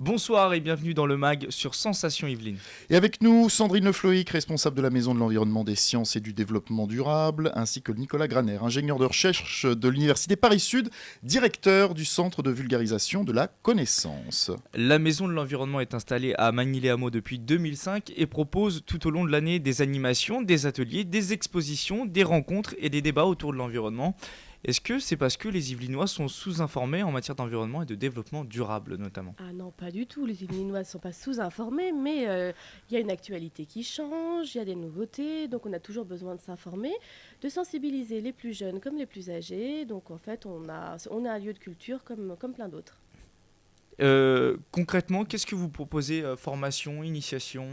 Bonsoir et bienvenue dans le MAG sur Sensation Yvelines. Et avec nous, Sandrine Lefloïc, responsable de la Maison de l'Environnement, des Sciences et du Développement Durable, ainsi que Nicolas Graner, ingénieur de recherche de l'Université Paris-Sud, directeur du Centre de vulgarisation de la connaissance. La Maison de l'Environnement est installée à Magny-les-Hameaux depuis 2005 et propose tout au long de l'année des animations, des ateliers, des expositions, des rencontres et des débats autour de l'environnement. Est-ce que c'est parce que les Yvelinois sont sous-informés en matière d'environnement et de développement durable notamment ? Ah non, pas du tout. Les Yvelinois ne sont pas sous-informés, mais il y a une actualité qui change, il y a des nouveautés, donc on a toujours besoin de s'informer, de sensibiliser les plus jeunes comme les plus âgés. Donc en fait, on a un lieu de culture comme plein d'autres. Concrètement, qu'est-ce que vous proposez ? Formation, initiation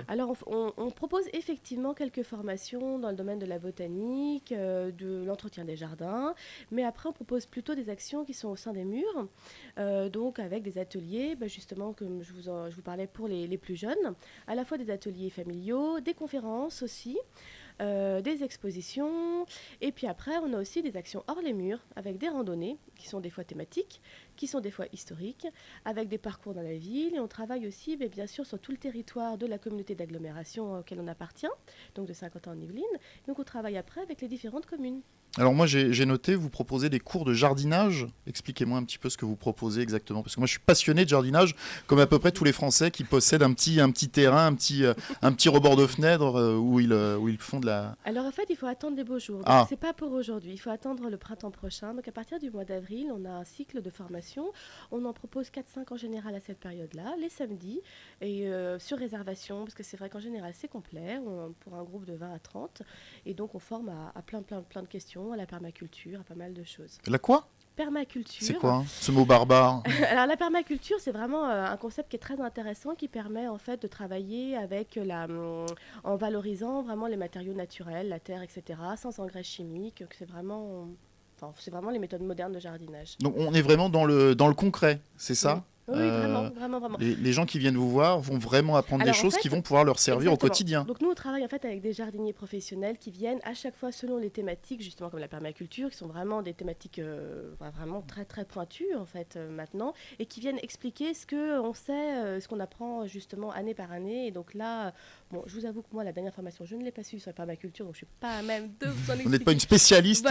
Alors on propose effectivement quelques formations dans le domaine de la botanique, de l'entretien des jardins, mais après on propose plutôt des actions qui sont au sein des murs, donc avec des ateliers, justement comme je vous parlais pour les plus jeunes, à la fois des ateliers familiaux, des conférences aussi. Des expositions, et puis après on a aussi des actions hors les murs avec des randonnées qui sont des fois thématiques, qui sont des fois historiques, avec des parcours dans la ville, et on travaille aussi bien sûr sur tout le territoire de la communauté d'agglomération auquel on appartient, donc de Saint-Quentin-en-Yvelines. Donc on travaille après avec les différentes communes. Alors moi j'ai noté, vous proposez des cours de jardinage. Expliquez-moi un petit peu ce que vous proposez exactement. Parce que moi je suis passionné de jardinage, comme à peu près tous les Français qui possèdent un petit terrain, un petit rebord de fenêtre où ils font de la... Alors en fait il faut attendre les beaux jours, donc c'est pas pour aujourd'hui, il faut attendre le printemps prochain. Donc à partir du mois d'avril on a un cycle de formation, on en propose 4-5 en général à cette période-là, les samedis, et sur réservation, parce que c'est vrai qu'en général c'est complet, pour un groupe de 20 à 30, et donc on forme à plein de questions, à la permaculture, à pas mal de choses. La quoi ? Permaculture. C'est quoi ce mot barbare ? Alors la permaculture, c'est vraiment un concept qui est très intéressant, qui permet en fait de travailler avec en valorisant vraiment les matériaux naturels, la terre, etc., sans engrais chimiques. C'est vraiment les méthodes modernes de jardinage. Donc on est vraiment dans le concret, c'est ça ? Oui, vraiment. Les gens qui viennent vous voir vont vraiment apprendre des choses qui vont pouvoir leur servir exactement. au quotidien. Donc nous, on travaille en fait avec des jardiniers professionnels qui viennent à chaque fois selon les thématiques, justement comme la permaculture, qui sont vraiment des thématiques vraiment très très pointues en fait maintenant, et qui viennent expliquer ce qu'on sait, ce qu'on apprend justement année par année. Et donc là, je vous avoue que moi, la dernière formation, je ne l'ai pas suivie sur la permaculture, donc je ne suis pas à même de vous en expliquer. Vous n'êtes pas une spécialiste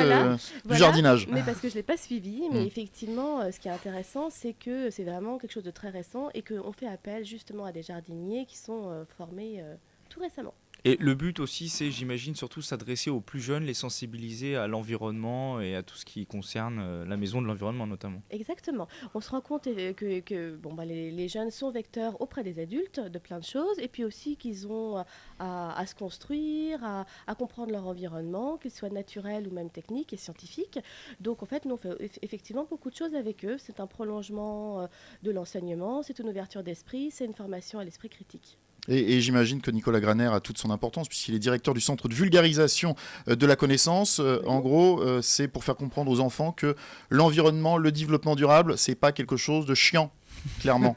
du jardinage. Mais parce que je ne l'ai pas suivi. Mais effectivement, ce qui est intéressant, c'est que c'est vraiment quelque chose de très récent et qu'on fait appel justement à des jardiniers qui sont formés tout récemment. Et le but aussi, c'est, j'imagine, surtout s'adresser aux plus jeunes, les sensibiliser à l'environnement et à tout ce qui concerne la maison de l'environnement notamment. Exactement. On se rend compte que les jeunes sont vecteurs auprès des adultes de plein de choses, et puis aussi qu'ils ont à se construire, à comprendre leur environnement, qu'il soit naturel ou même technique et scientifique. Donc en fait, nous on fait effectivement beaucoup de choses avec eux. C'est un prolongement de l'enseignement, c'est une ouverture d'esprit, c'est une formation à l'esprit critique. Et j'imagine que Nicolas Graner a toute son importance puisqu'il est directeur du centre de vulgarisation de la connaissance. En gros, c'est pour faire comprendre aux enfants que l'environnement, le développement durable, c'est pas quelque chose de chiant, clairement.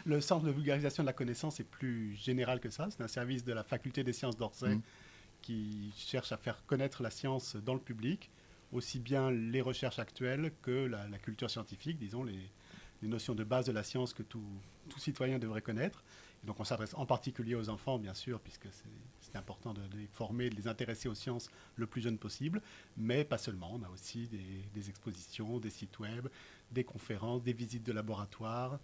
Le centre de vulgarisation de la connaissance est plus général que ça. C'est un service de la faculté des sciences d'Orsay qui cherche à faire connaître la science dans le public, aussi bien les recherches actuelles que la culture scientifique, disons les notions de base de la science que tout citoyen devrait connaître. Et donc on s'adresse en particulier aux enfants, bien sûr, puisque c'est important de les former, de les intéresser aux sciences le plus jeune possible, mais pas seulement. On a aussi des expositions, des sites web, des conférences, des visites de laboratoire,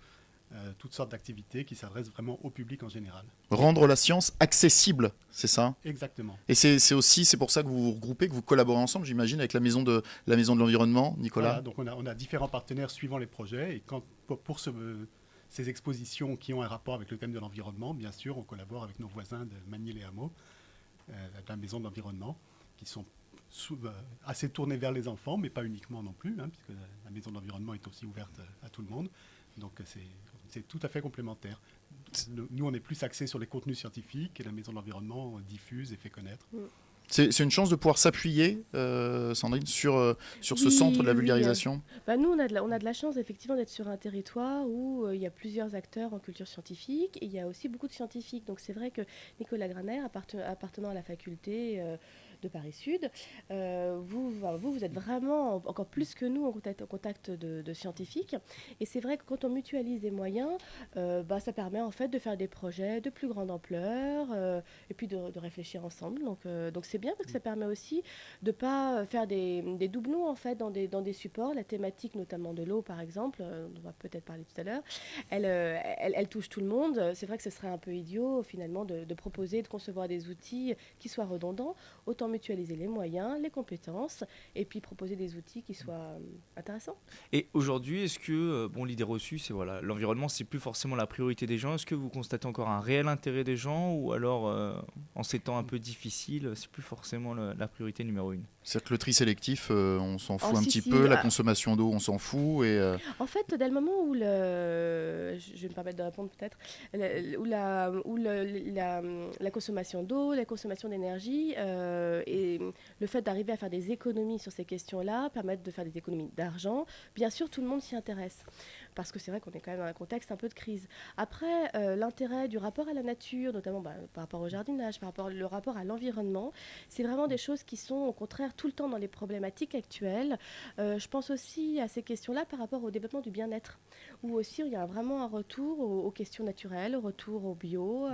toutes sortes d'activités qui s'adressent vraiment au public en général. Rendre la science accessible, c'est ça ? Exactement. Et c'est pour ça que vous vous regroupez, que vous collaborez ensemble, j'imagine, avec la maison de l'environnement, Nicolas. Voilà, donc on a différents partenaires suivant les projets, et pour ces expositions qui ont un rapport avec le thème de l'environnement, bien sûr, on collabore avec nos voisins de Magny-les-Hameaux, de la maison de l'environnement, qui sont assez tournés vers les enfants, mais pas uniquement non plus, puisque la maison de l'environnement est aussi ouverte à tout le monde. Donc c'est tout à fait complémentaire. Nous, on est plus axés sur les contenus scientifiques, et la maison de l'environnement diffuse et fait connaître. C'est une chance de pouvoir s'appuyer, Sandrine, sur ce centre de la vulgarisation. Nous, on a de la chance effectivement d'être sur un territoire où il y a plusieurs acteurs en culture scientifique, et il y a aussi beaucoup de scientifiques. Donc c'est vrai que Nicolas Graner, appartenant à la faculté de Paris Sud, vous êtes vraiment, encore plus que nous, en contact de scientifiques. Et c'est vrai que quand on mutualise des moyens, ça permet en fait de faire des projets de plus grande ampleur et puis de réfléchir ensemble. Donc c'est bien parce que ça permet aussi de ne pas faire des doublons en fait dans des supports. La thématique notamment de l'eau par exemple, on va peut-être parler tout à l'heure, elle touche tout le monde. C'est vrai que ce serait un peu idiot finalement de proposer, de concevoir des outils qui soient redondants. Autant mutualiser les moyens, les compétences et puis proposer des outils qui soient intéressants. Et aujourd'hui, est-ce que, l'idée reçue, c'est voilà, l'environnement, c'est plus forcément la priorité des gens. Est-ce que vous constatez encore un réel intérêt des gens ou alors, en ces temps un peu difficiles, c'est plus forcément la priorité numéro 1? C'est-à-dire que le tri sélectif, on s'en fout un petit si, peu, la consommation d'eau, on s'en fout. En fait, dès le moment où je vais me permettre de répondre peut-être, la consommation d'eau, la consommation d'énergie et le fait d'arriver à faire des économies sur ces questions-là permettent de faire des économies d'argent. Bien sûr, tout le monde s'y intéresse parce que c'est vrai qu'on est quand même dans un contexte un peu de crise. Après, l'intérêt du rapport à la nature, notamment par rapport au jardinage, le rapport à l'environnement, c'est vraiment des choses qui sont au contraire tout le temps dans les problématiques actuelles. Je pense aussi à ces questions-là par rapport au développement du bien-être, où aussi il y a vraiment un retour aux questions naturelles, au retour au bio,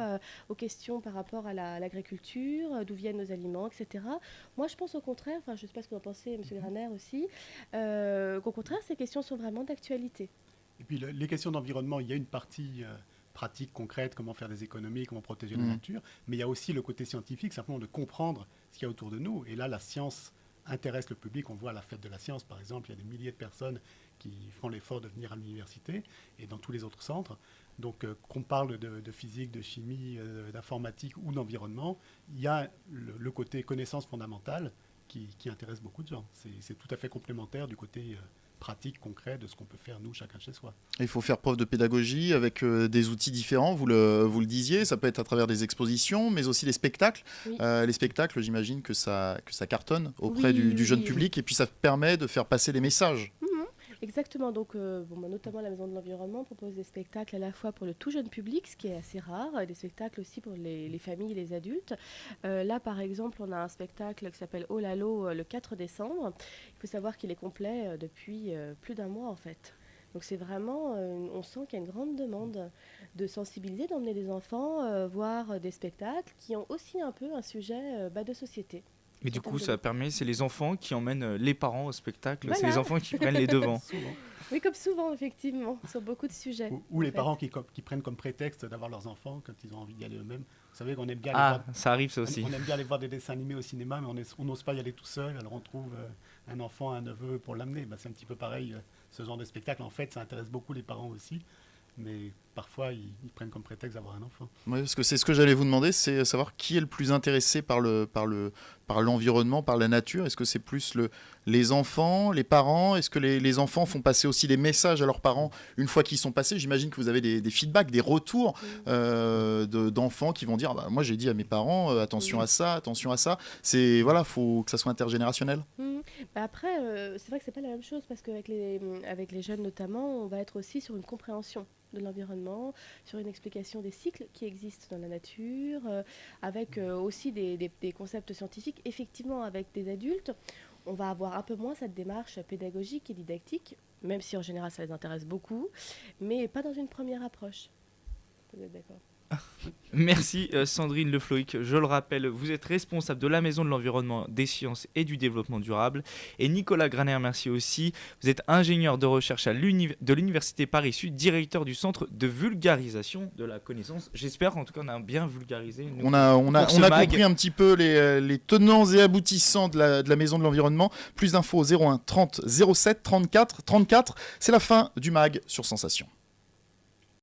aux questions par rapport à l'agriculture, d'où viennent nos aliments, etc. Moi, je pense au contraire, je ne sais pas ce que vous en pensez, M. Graner aussi, qu'au contraire, ces questions sont vraiment d'actualité. Et puis les questions d'environnement, il y a une partie pratique, concrète, comment faire des économies, comment protéger la nature, mais il y a aussi le côté scientifique, simplement de comprendre ce qu'il y a autour de nous. Et là, la science intéresse le public. On voit à la fête de la science, par exemple, il y a des milliers de personnes qui font l'effort de venir à l'université et dans tous les autres centres. Donc, qu'on parle de physique, de chimie, d'informatique ou d'environnement, il y a le côté connaissance fondamentale qui intéresse beaucoup de gens. C'est tout à fait complémentaire du côté pratique, concret de ce qu'on peut faire, nous, chacun chez soi. Il faut faire preuve de pédagogie avec des outils différents, vous le disiez, ça peut être à travers des expositions, mais aussi des spectacles. Oui. Les spectacles, j'imagine que ça cartonne auprès du jeune public, et puis ça permet de faire passer les messages. Exactement, donc notamment la Maison de l'Environnement propose des spectacles à la fois pour le tout jeune public, ce qui est assez rare, et des spectacles aussi pour les familles et les adultes. Là, par exemple, on a un spectacle qui s'appelle Oh là l'eau le 4 décembre. Il faut savoir qu'il est complet depuis plus d'un mois en fait. Donc c'est vraiment, on sent qu'il y a une grande demande de sensibiliser, d'emmener les enfants voir des spectacles qui ont aussi un peu un sujet de société. Mais du coup, ça permet, c'est les enfants qui emmènent les parents au spectacle, Voilà. c'est les enfants qui prennent les devants. Souvent. Oui, comme souvent, effectivement, sur beaucoup de sujets. Ou les parents qui prennent comme prétexte d'avoir leurs enfants quand ils ont envie d'y aller eux-mêmes. Vous savez qu'on aime bien aller voir, Ça arrive ça aussi. on aime bien aller voir des dessins animés au cinéma, mais on n'ose pas y aller tout seul. Alors on trouve un enfant, un neveu pour l'amener. C'est un petit peu pareil, ce genre de spectacle. En fait, ça intéresse beaucoup les parents aussi. Mais parfois, ils prennent comme prétexte d'avoir un enfant. Oui, parce que c'est ce que j'allais vous demander, c'est savoir qui est le plus intéressé par l'environnement, par la nature. Est-ce que c'est plus les enfants, les parents? Est-ce que les enfants font passer aussi des messages à leurs parents une fois qu'ils sont passés? J'imagine que vous avez des feedbacks, des retours d'enfants qui vont dire moi j'ai dit à mes parents attention à ça, attention à ça. Faut que ça soit intergénérationnel. Après, c'est vrai que c'est pas la même chose parce qu'avec les jeunes notamment, on va être aussi sur une compréhension de l'environnement, sur une explication des cycles qui existent dans la nature, avec aussi des concepts scientifiques. Effectivement, avec des adultes, on va avoir un peu moins cette démarche pédagogique et didactique, même si en général ça les intéresse beaucoup, mais pas dans une première approche. Vous êtes d'accord ? Merci Sandrine Le Floïc. Je le rappelle, vous êtes responsable de la Maison de l'Environnement, des Sciences et du Développement Durable. Et Nicolas Graner, merci aussi. Vous êtes ingénieur de recherche de l'Université Paris-Sud, directeur du Centre de vulgarisation de la connaissance. J'espère, en tout cas, on a bien vulgarisé. On a compris un petit peu les tenants et aboutissants de la Maison de l'Environnement. Plus d'infos 01 30 07 34 34. C'est la fin du MAG sur Sensation.